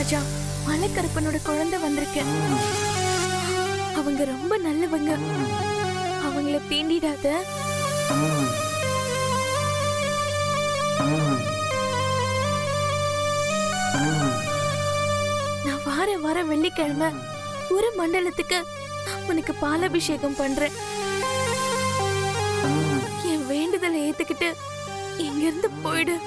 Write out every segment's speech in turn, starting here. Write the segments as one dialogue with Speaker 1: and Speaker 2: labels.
Speaker 1: நாகராஜா, மலைக்கருப்பனோட குழந்தை வந்திருக்கேன். அவங்க ரொம்ப நல்லவங்க. அவங்கள தீண்டிடாத. நான் வார வெள்ளிக்கிழமை ஒரு மண்டலத்துக்கு உனக்கு பாலாபிஷேகம் பண்றேன். என் வேண்டுதலை ஏத்துக்கிட்டு இங்க இருந்து போயிடு.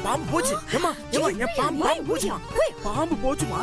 Speaker 2: பாம்பு போச்சு. ஏமா ஏமா என் பாம்பு போச்சுமா. பாம்பு போச்சுமா.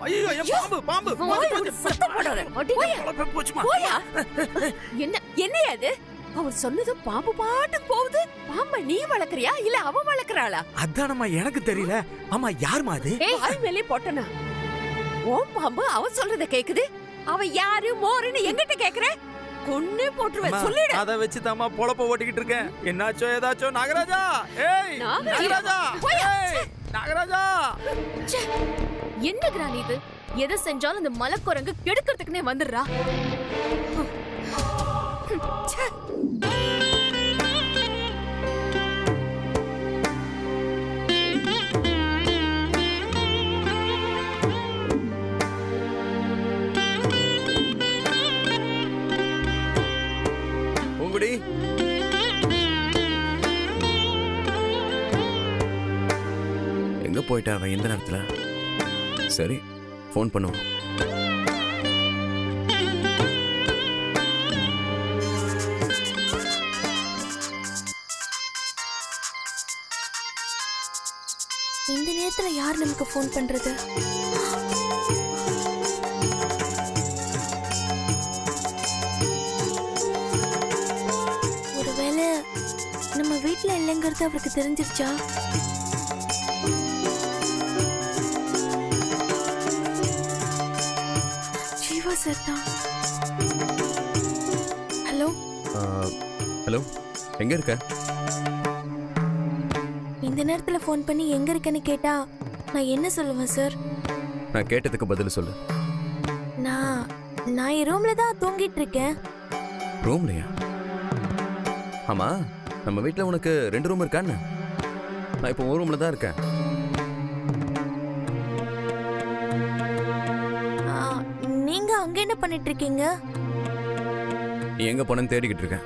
Speaker 2: ஐயோ என் பாம்பு பாம்பு போச்சுமா.
Speaker 3: என்ன அது? அவர் சொன்னது பாம்பு பாட்டு போகுது. பாம்பை நீ வளர்க்கறியா இல்ல அவ வளர்க்கறாளா?
Speaker 2: அதானம்மா எனக்கு தெரியல. ஆமா யாருமா அது?
Speaker 3: வாய் மேலே போட்டனா? ஓ பாம்பு அவ சொல்றத கேக்குது. அவ யாரு மோருன்னு எங்கிட்ட கேக்குற? கொன்னு போட்டுருவேன் சொல்லிடு.
Speaker 2: அத வச்சு தாமா பொளப்ப ஓட்டிக்கிட்டு இருக்கேன். என்னாச்சோ ஏதாச்சோ நாகராஜா. ஏய் நாகராஜா. ஏய் நாகராஜா.
Speaker 1: என்ன கிராணி இது? எதை செஞ்சாலும் அந்த மலைக்குரங்கு கெடுக்கிறதுக்குனே வந்துடுறா.
Speaker 2: பூங்குடி எங்க போயிட்டா அவன் இந்த நேரத்துல? சரி ஃபோன் பண்ணுவோம்.
Speaker 1: இந்த நேரத்துல யார் நமக்கு ஃபோன் பண்றது? ஒருவேளை நம்ம வீட்ல இல்லைங்கிறது அவருக்கு தெரிஞ்சிருச்சா? ஜீவா சார் தான். ஹலோ
Speaker 2: ஹலோ எங்க இருக்க?
Speaker 1: இந்த நேரத்துல ஃபோன் பண்ணி எங்க இருக்கேன்னு கேட்டா நான் என்ன சொல்லுவேன் சார்?
Speaker 2: நான் கேட்டதுக்கு பதில் சொல்லு.
Speaker 1: நான் என் ரூம்ல தான் தூங்கிட்டு இருக்கேன்.
Speaker 2: ரூம்லயா? ஆமா நம்ம வீட்ல உனக்கு 2 ரூம் இருக்கான்னு? நான் இப்போ ஒரு ரூம்ல தான் இருக்கேன்.
Speaker 1: நீங்க அங்க என்ன பண்ணிட்டு இருக்கீங்க?
Speaker 2: நீ எங்க போனன்னு தேடிக்கிட்டு இருக்கேன்.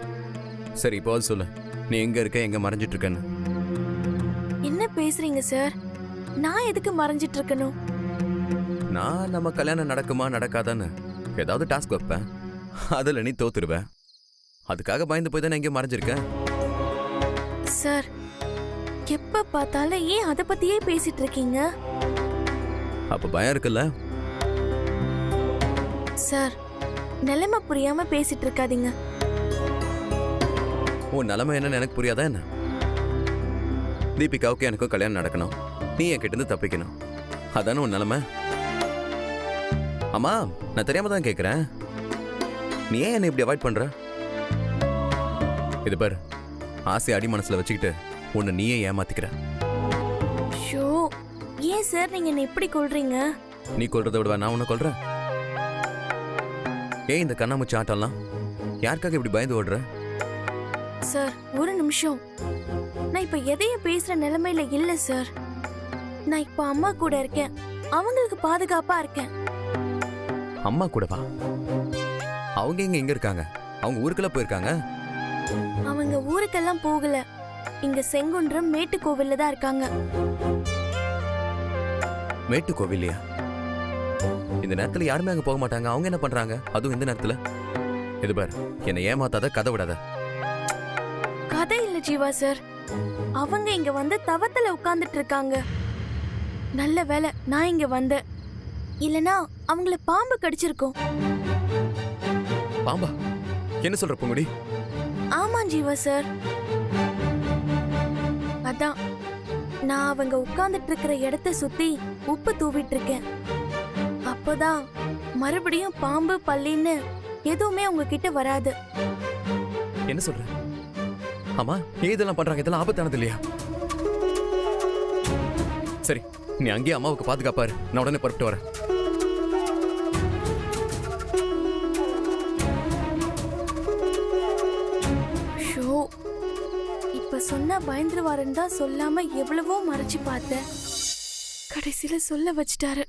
Speaker 2: சரி இப்போ சொல்லு, நீ எங்க இருக்க, எங்க மறைஞ்சிட்டு இருக்கன்னு?
Speaker 1: என்ன பேசுறீங்க சார்? நான் எதுக்கு மறைஞ்சிட்டு இருக்கணும்?
Speaker 2: நான் நம்ம கல்யாணம் நடக்குமா நடக்காதான்னு ஏதாவது டாஸ்க் வைப்பேன். அதுல நீ தோத்துருவேன். அதுக்காக பயந்து போய் தானே எங்கேயும் மறைஞ்சிருக்கேன்.
Speaker 1: சார் எப்ப பார்த்தாலும் ஏன் அதை பத்தியே பேசிட்டு இருக்கீங்க?
Speaker 2: அப்ப பயம் இருக்குல்ல?
Speaker 1: சார் நிலைமை புரியாம பேசிட்டு இருக்காதீங்க.
Speaker 2: உன் நிலைமை என்னன்னு எனக்கு புரியாதா என்ன? தீபிகாவுக்கு எனக்கும் கல்யாணம் நடக்கணும், நீ என்கிட்ட இருந்து தப்பிக்கணும், அதானே உன் நிலைமை? ஆமா நான் தெரியாம தான் கேட்கிறேன், நீ ஏன் என்னை இப்படி அவாய்ட் பண்ற? இது பாரு, ஆசை அடி மனசுல வச்சுக்கிட்டு உன்னை நீயே ஏமாத்திக்கிற.
Speaker 1: ஷோ, ஏன் சார் நீங்க என்ன இப்படி கொல்றீங்க?
Speaker 2: நீ கொல்றதை விடவா நான் உன்னை கொல்றேன்? ஏன் இந்த கண்ணாமூச்சி ஆட்டம்லாம்? யாருக்காக இப்படி பயந்து ஓடுற?
Speaker 1: சார் ஒரு நிமிஷம், நான் இப்ப எதையும் பேசுற நிலைமையில இல்ல சார். நான் இப்ப அம்மா கூட இருக்கேன், அவங்களுக்கு பாதுகாப்பா இருக்கேன்.
Speaker 2: அம்மா கூடவா? அவங்க எங்க இருக்காங்க? அவங்க ஊருக்கெல்லாம் போயிருக்காங்க.
Speaker 1: அவங்க ஊருக்கெல்லாம் போகல, இங்க செங்குன்றம் மேட்டுக்கோவில்ல தான் இருக்காங்க.
Speaker 2: மேட்டுக்கோவில்லையா? இந்த நேரத்துல யாருமே அங்க போக மாட்டாங்க. அவங்க என்ன பண்றாங்க அதுவும் இந்த நேரத்துல? இது பாரு, என்னை ஏமாத்தாத, கதை விடாத.
Speaker 1: கதை இல்ல ஜீவா சார், அவங்க இங்க வந்து தவத்துல உட்கார்ந்துட்டு இருக்காங்க. நல்ல வேளை நான் இங்க வந்தேன். இல்லனா அவங்கள பாம்பு கடிச்சிருக்கும்.
Speaker 2: பாம்பா? என்ன சொல்ற பூங்குடி?
Speaker 1: ஆமா ஜீவா சார். அதான் நான் அவங்க உட்கார்ந்துட்டு இருக்கிற இடத்த சுத்தி உப்பு தூவிட்டு இருக்கேன். அப்போதான் மறுபடியும் பாம்பு பல்லின்னு எதுவுமே உங்ககிட்ட வராது.
Speaker 2: என்ன சொல்ற? ஆமா, ஏன் இதெல்லாம் பண்றாங்க? இதெல்லாம் ஆபத்தானது இல்லையா? சரி, நீ அங்கேயே அம்மாவுக்கு பாதுகாப்பாரு. நான் உடனே புறப்பட்டு வரேன்.
Speaker 1: ஷோ, இப்ப சொன்னா பயந்துருவாருன்னு தான் சொல்லாம எவ்வளவோ மறைச்சு பார்த்தேன். கடைசியில சொல்ல வச்சிட்டாரு.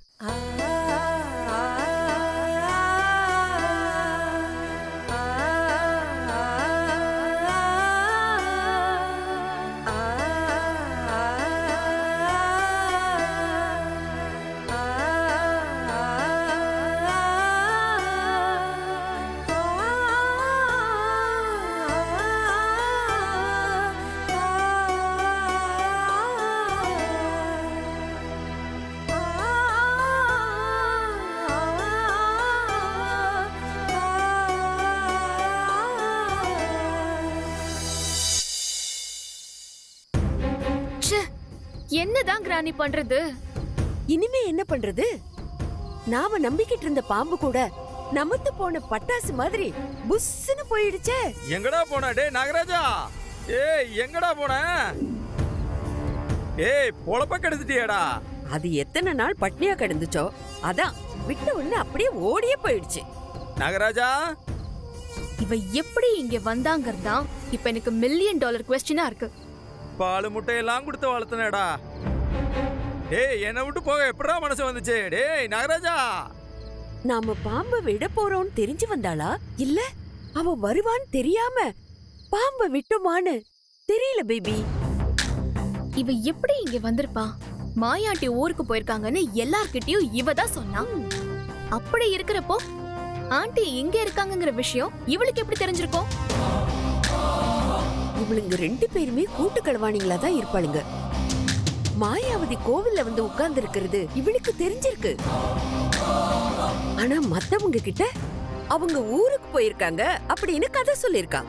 Speaker 4: என்னதான் கிராணி பண்றது?
Speaker 3: இனிமே என்ன பண்றது? நாம நம்பிக்கிட்டு இருந்த பாம்பு கூட நமத்து போன பட்டாசு மாதிரி புஸ்ஸுன்னு போயிடுச்சே.
Speaker 5: எங்கடா போன டேய் நாகராஜா? ஏய் எங்கடா போன? ஏய் பொழப்ப கெடுத்துட்டியாடா?
Speaker 3: அது எத்தனை நாள் பட்னியா கிடந்துச்சோ அதான் விட்ட உடனே அப்படியே ஓடியே போயிடுச்சு.
Speaker 5: நாகராஜா,
Speaker 4: இவ எப்படி இங்க வந்தாங்கறதா இப்ப எனக்கு $1 மில்லியன் கொஸ்டினா இருக்கு.
Speaker 5: பால் முட்டையெல்லாம் கொடுத்து வளர்த்தனேடா. டேய் என்னை விட்டு போக எப்படா மனசு வந்துச்சு? டேய் நாகராஜா,
Speaker 3: நாம பாம்பை விட போறோம்னு தெரிஞ்சு வந்தாளா இல்ல அவ வருவான்னு தெரியாம பாம்பை விட்டோமான்னு தெரியல பேபி.
Speaker 4: இவ எப்படி இங்க வந்திருப்பா? மாயாண்டி ஊருக்கு போயிருக்காங்கன்னு எல்லார்கிட்டயும் இவ தான் சொன்னா. அப்படி இருக்கிறப்போ ஆண்டி இங்க இருக்காங்கங்கிற விஷயம் இவளுக்கு எப்படி தெரிஞ்சிருக்கும்?
Speaker 3: இவளுங்க 2 பேருமே கூட்டு களவாணிங்களா தான் இருப்பாளுங்க. மாயாவதி கோவில்ல வந்து உட்கார்ந்து இருக்கிறது இவளுக்கு தெரிஞ்சிருக்கு. ஆனா மத்தவங்க கிட்ட அவங்க ஊருக்கு போயிருக்காங்க அப்படின்னு கதை சொல்லிருக்கா.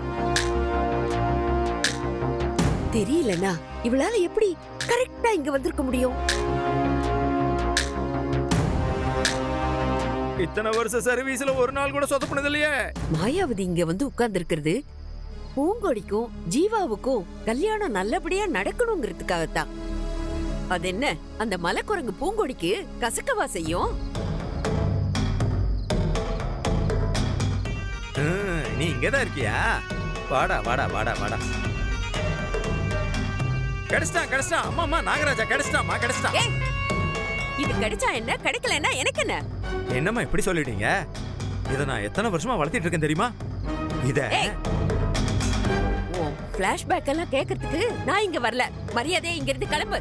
Speaker 3: தெரியலனா இவளால எப்படி கரெக்டா இங்க வந்திருக்க முடியும்?
Speaker 5: இத்தனை வருஷ சர்வீஸ்ல ஒரு நாள் கூட சொதப்புனது இல்லையே.
Speaker 3: மாயாவதி இங்க வந்து உட்கார்ந்து இருக்கிறது பூங்கொடிக்கும் ஜீவாவுக்கும் கல்யாணம் நல்லபடியா நடக்கணுங்கிறதுக்காகத்தான். அது என்ன அந்த மலைக்குரங்கு பூங்கொடிக்கு கசக்கவா செய்யும்?
Speaker 5: நீ இங்கதான் இருக்கியா? வாடா வாடா வாடா வாடா. கிடைச்சிட்டான். அம்மா நாகராஜா கிடைச்சிட்டான்.
Speaker 3: ஏய், இது கிடைச்சா என்ன கிடைக்கலன்னா எனக்கு என்ன?
Speaker 5: என்னம்மா இப்படி சொல்லிட்டீங்க? இத நான் எத்தனை வருஷமா வளர்த்திட்டு இருக்கேன் தெரியுமா? இத
Speaker 3: பிளாஷ்பேக் எல்லாம் கேக்குறதுக்கு நான் இங்க வரல. மரியாதையா இங்க இருந்து கிளம்பு.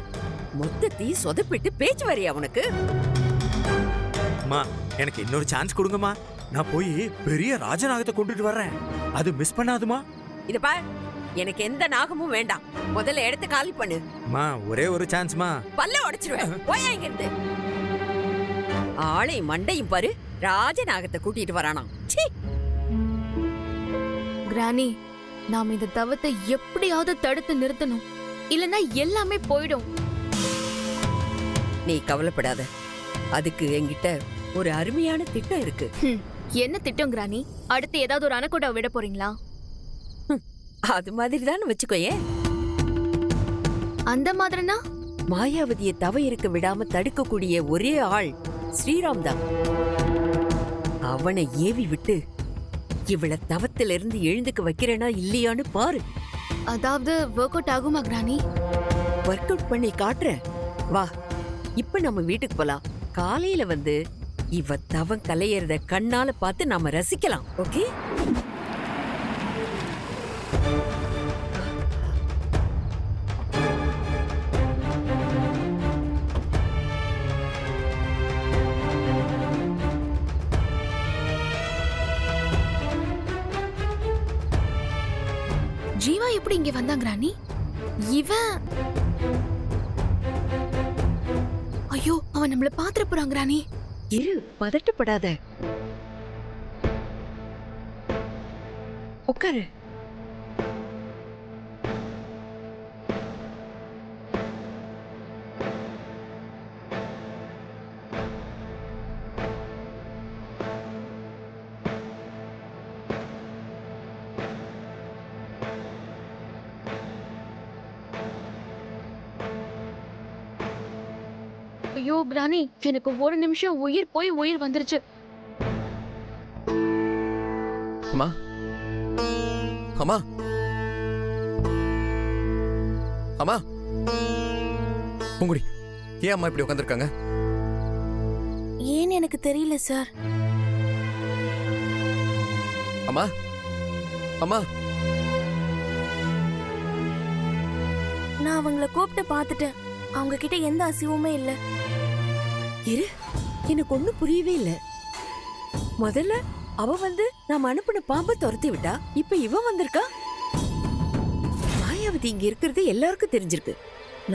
Speaker 3: மொத்தத்தையும் சொதப்பிட்டு பேச்சு வரியா உனக்கு?
Speaker 5: அம்மா எனக்கு இன்னொரு சான்ஸ் கொடுங்கம்மா. நான் போய் பெரிய ராஜநாகத்தை கொண்டுட்டு வர்றேன். அது மிஸ் பண்ணாதுமா?
Speaker 3: இத பார், எனக்கு எந்த நாகமும் வேண்டாம். முதல்ல எடுத்து காலி பண்ணு.
Speaker 5: அம்மா ஒரே ஒரு சான்ஸ்மா.
Speaker 3: பல்ல உடைச்சிருவேன். போயா இங்க இருந்து. ஆளை மண்டையும் பாரு, ராஜநாகத்தை கூட்டிட்டு வரானா. சீ.
Speaker 4: கிராணி, நாம இந்த தவத்தை எப்படியாவது தடுத்து நிறுத்தணும். இல்லனா எல்லாமே போயிடும்.
Speaker 3: நீ கவலைப்படாத. அதுக்கு என்கிட்ட ஒரு அருமையான திட்டம் இருக்கு.
Speaker 4: என்ன திட்டம் கிராணி? அடுத்து ஏதாவது ஒரு அணக்கோட்டா விட போறீங்களா?
Speaker 3: அது மாதிரி தான் வச்சுக்கோயே.
Speaker 4: அந்த மாதிரினா
Speaker 3: மாயாவதியை தவ இருக்க விடாம தடுக்கக்கூடிய ஒரே ஆள் ஸ்ரீராம் தான். அவனை ஏவி விட்டு இவள தவத்திலிருந்து எழுந்துக்க வைக்கிறேனா இல்லையான்னு பாரு.
Speaker 4: அதாவது ஒர்க் அவுட் ஆகுமா கிராணி?
Speaker 3: ஒர்க் அவுட் பண்ணி காட்டுறேன். வா, இப்ப நம்ம வீட்டுக்கு போலாம். காலையில வந்து இவ தவம் கலையறத கண்ணால பார்த்து நாம ரசிக்கலாம். ஓகே?
Speaker 4: ஜீவா எப்படி இங்க வந்தாங்க ராணி? இவன் ஐயோ அவன் நம்மள பாத்துற போறாங்க ராணி.
Speaker 3: இரு, பதட்டப்படாத. உட்காரு.
Speaker 4: ஐயோ ராணி, எனக்கு ஒரு நிமிஷம் உயிர் போய் உயிர் வந்துருச்சு.
Speaker 2: அம்மா அம்மா அம்மா பூங்குடி, ஏன் அம்மா இப்படி உட்காந்துருக்காங்க?
Speaker 1: ஏன்னு எனக்கு தெரியல சார்.
Speaker 2: அம்மா அம்மா
Speaker 1: நான் அவங்கள கூப்பிட்டு பார்த்துட்டேன். அவங்க கிட்ட எந்த அசைவுமே இல்ல.
Speaker 3: இரு, எனக்கு ஒண்ணும் புரியவே இல்ல. முதல்ல அவ வந்து நாம அனுப்பின பாம்பை துரத்தி விட்டா, இப்ப இவ வந்திருக்கா. மாயாவதி இங்க இருக்கிறது எல்லாருக்கும் தெரிஞ்சிருக்கு.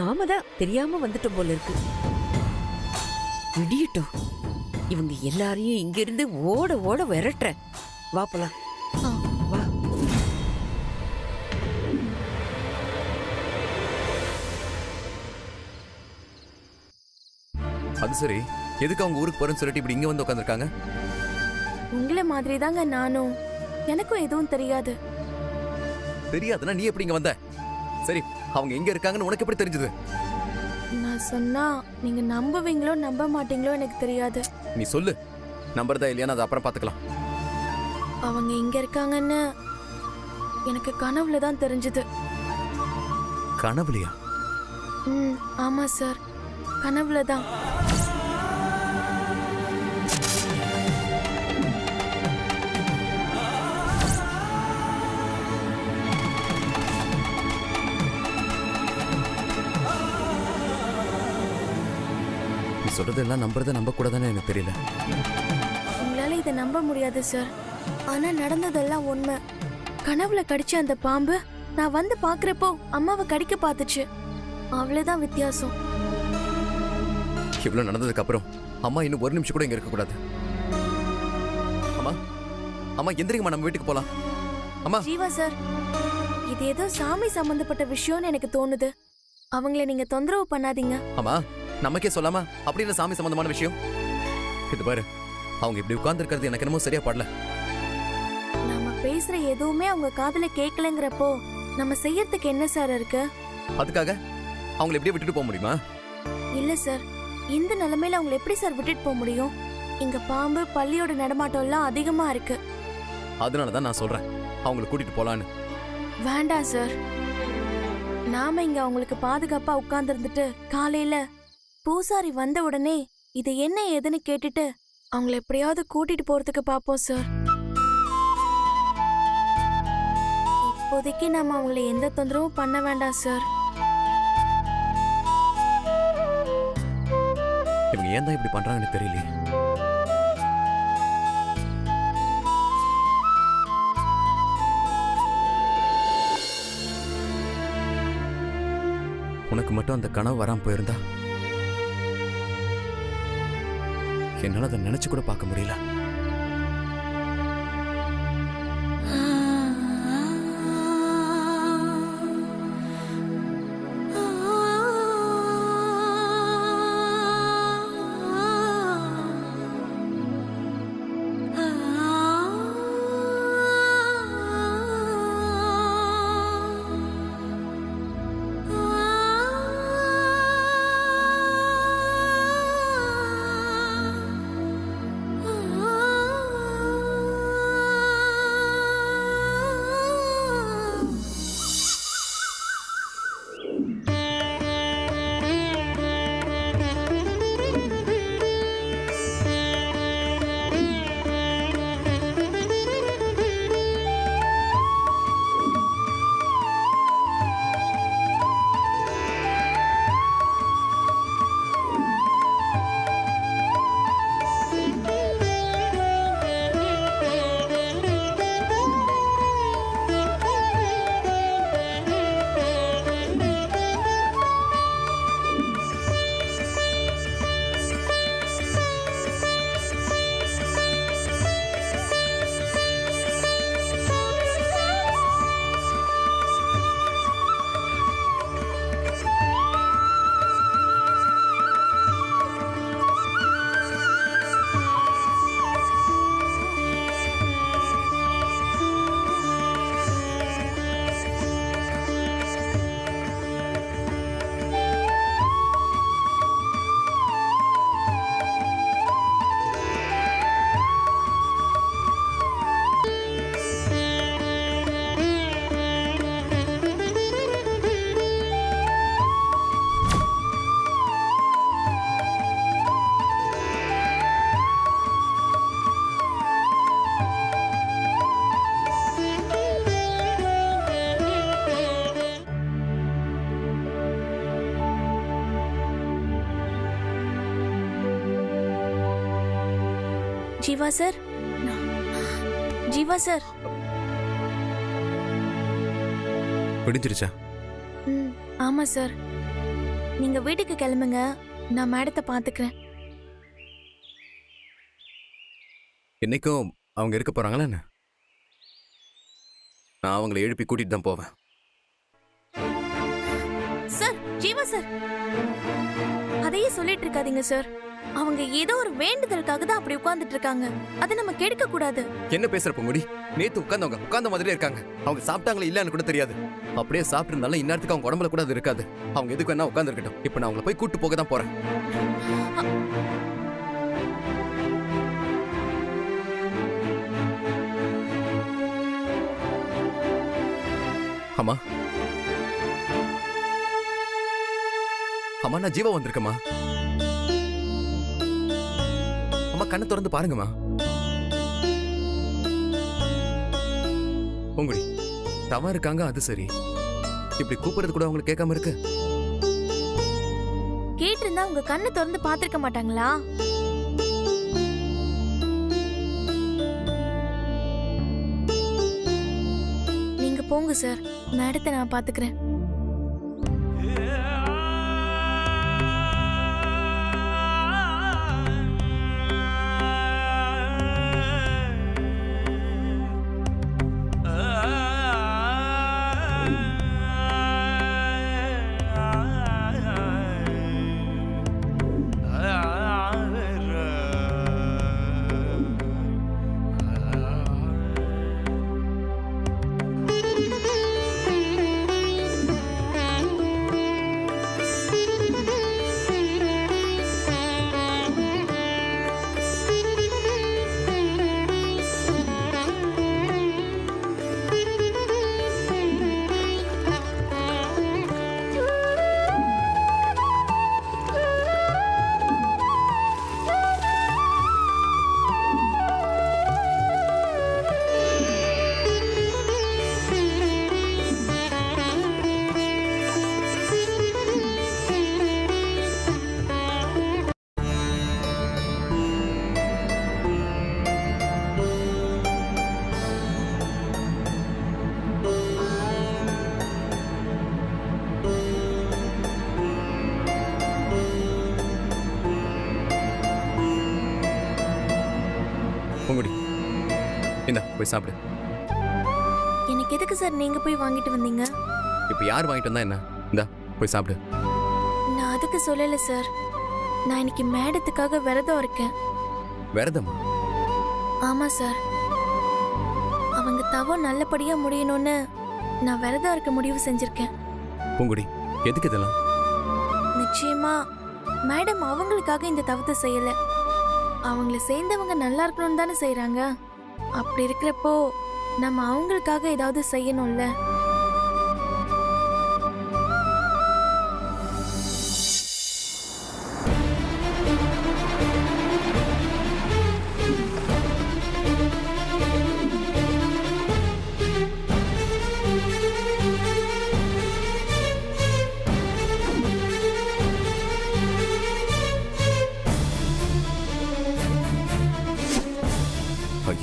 Speaker 3: நாம தான் தெரியாம வந்துட்டோம் போல இருக்கு. விடியட்டும், இவங்க எல்லாரையும் இங்க இருந்து ஓட ஓட விரட்டுற. வா போலாம். வா.
Speaker 2: அது சரி, எதுக்கு அவங்க ஊருக்கு போறேன்னு சொல்லிட்டு இப்படி இங்க வந்து உட்காந்துருக்காங்க?
Speaker 1: உங்களை மாதிரி தாங்க நானும். எனக்கும் எதுவும் தெரியாது.
Speaker 2: தெரியாதுன்னா நீ எப்படி இங்க வந்த? சரி, அவங்க எங்க இருக்காங்கன்னு உனக்கு எப்படி தெரிஞ்சது?
Speaker 1: நான் சொன்னா நீங்க நம்புவீங்களோ நம்ப மாட்டீங்களோ எனக்கு தெரியாது.
Speaker 2: நீ சொல்லு, நம்புறதா இல்லையான்னு அதை அப்புறம் பாத்துக்கலாம்.
Speaker 1: அவங்க இங்க இருக்காங்கன்னு எனக்கு கனவுல தான் தெரிஞ்சது.
Speaker 2: கனவுலையா?
Speaker 1: ஆமா சார், கனவுல தான்.
Speaker 2: நீ சொல்றதெல்லாம் நம்புறத நம்ப கூடாதானே எனக்கு தெரியல.
Speaker 1: உங்களால இதை நம்ப முடியாது சார். ஆனா நடந்ததெல்லாம் உண்மை. கனவுல கடிச்ச அந்த பாம்பு நான் வந்து பாக்குறப்போ அம்மாவை கடிக்க பார்த்துச்சு. அவ்வளவுதான் வித்தியாசம்.
Speaker 2: இவ்வளவு நடந்ததுக்கு அப்புறம் அம்மா இன்னும் ஒரு நிமிஷம் கூட இங்க இருக்க கூடாது. அம்மா அம்மா எந்திரிங்கம்மா, நம்ம வீட்டுக்கு போலாம். அம்மா.
Speaker 1: ஜீவா சார், இது ஏதோ சாமி சம்பந்தப்பட்ட விஷயம்னு எனக்கு தோணுது. அவங்கள நீங்க தொந்தரவு பண்ணாதீங்க.
Speaker 2: அம்மா, நமக்கே சொல்லாம அப்படி என்ன சாமி சம்பந்தமான விஷயம்? இது பாரு, அவங்க இப்படி உட்கார்ந்து இருக்கிறது எனக்கு என்னமோ சரியா படல.
Speaker 1: நம்ம பேசுற எதுவுமே அவங்க காதுல கேட்கலங்கிறப்போ நம்ம செய்யறதுக்கு என்ன சார் இருக்கு?
Speaker 2: அதுக்காக அவங்களை எப்படியே விட்டுட்டு போக முடியுமா?
Speaker 1: இல்ல சார், இந்த நிலைமையில அவங்களை எப்படி சார் விட்டுட்டு போக முடியும்? இங்க பாம்பு பள்ளியோட நடமாட்டம் எல்லாம் அதிகமா இருக்கு.
Speaker 2: அதனாலதான் நான் சொல்றேன், அவங்களை கூட்டிட்டு போலான்னு.
Speaker 1: வேண்டாம் சார். நாம இங்க அவங்களுக்கு பாதுகாப்பா உட்கார்ந்து இருந்துட்டு காலையில பூசாரி வந்த உடனே இது என்ன ஏதுன்னு கேட்டுட்டு அவங்களை எப்படியாவது கூட்டிட்டு போறதுக்கு பாப்போம் சார். இப்போதைக்கு நாம அவங்களை எந்த தொந்தரவும் பண்ண வேண்டாம் சார்.
Speaker 2: இவங்க ஏன் தான் இப்படி பண்றாங்கன்னு தெரியலையே. உனக்கு மட்டும் அந்த கனவு வராம போயிருந்தா என்னால அதை நினைச்சு கூட பார்க்க முடியல.
Speaker 6: Ah
Speaker 1: Jeeva sir, Jeeva sir.
Speaker 2: பிடிச்சிருச்சா?
Speaker 1: ம், ஆமா சார். நீங்க வீட்டுக்கு கிளம்புங்க, நான் மேடத்தை பாத்துக்கிறேன்.
Speaker 2: இன்னைக்கும் அவங்க இருக்க போறாங்களா என்ன? நான் அவங்கள எழுப்பி கூட்டிட்டு தான் போவேன்.
Speaker 1: சார், ஜீவா சார், அதையே சொல்லிட்டு இருக்காதீங்க சார். அவங்க ஏதோ ஒரு வேண்டுதலுக்காக தான் அப்படி உட்கார்ந்துட்டு இருக்காங்க. அதை நம்ம கெடுக்க கூடாது.
Speaker 2: என்ன பேசுற பொங்குடி? நேத்து உட்கார்ந்த மாதிரியே இருக்காங்க. அவங்க சாப்பிட்டாங்களா இல்லன்னு கூட தெரியாது. அப்படியே சாப்பிட்டு இருந்தாலும் இந்நேரத்துக்கு அவங்க உடம்புல கூட அது இருக்காது. அவங்க எதுக்கு வேணா உட்கார்ந்து இருக்கட்டும். இப்ப நான் அவங்கள போய் கூட்டு போக தான் போறேன். அம்மா, அம்மா, நான் ஜீவா வந்திருக்கேம்மா. அம்மா, கண்ணை திறந்து பாருங்கம்மா. பொங்குடி, தவா இருக்காங்க, அது சரி. இப்படி கூப்பிடுறது கூட அவங்களுக்கு கேட்காம இருக்கு.
Speaker 1: கேட்டிருந்தா உங்க கண்ணை திறந்து பாத்திருக்க மாட்டாங்களா? நீங்க போங்க சார், மேடத்தை நான் பாத்துக்கிறேன்.
Speaker 2: பொங்குடி, இந்தா போய் சாப்பிடு.
Speaker 1: எனக்கு எதுக்கு சார் நீங்க போய் வாங்கிட்டு வந்தீங்க?
Speaker 2: இப்ப யார் வாங்கிட்டு வந்தா என்ன? இந்தா போய் சாப்பிடு.
Speaker 1: நான் அதுக்கு சொல்லல சார். நான் இன்னைக்கு மேடத்துக்காக விரதம் இருக்கேன்.
Speaker 2: விரதமா?
Speaker 1: ஆமா சார். அவங்க தவம் நல்லபடியா முடியணும்னு நான் விரதம் இருக்க முடிவு செஞ்சிருக்கேன்.
Speaker 2: பொங்குடி, எதுக்கு இதெல்லாம்?
Speaker 1: நிச்சயமா மேடம் அவங்களுக்காக இந்த தவத்தை செய்யல. அவங்கள சேர்ந்தவங்க நல்லா இருக்கணும்னு தானே செய்யறாங்க. அப்படி இருக்கிறப்போ நம்ம அவங்களுக்காக ஏதாவது செய்யணும்ல.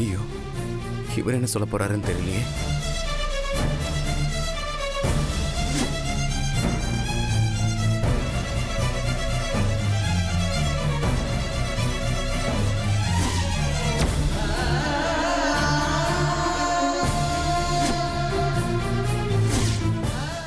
Speaker 2: ஐயோ, இவர் என்ன சொல்ல போறாருன்னு தெரியலையே.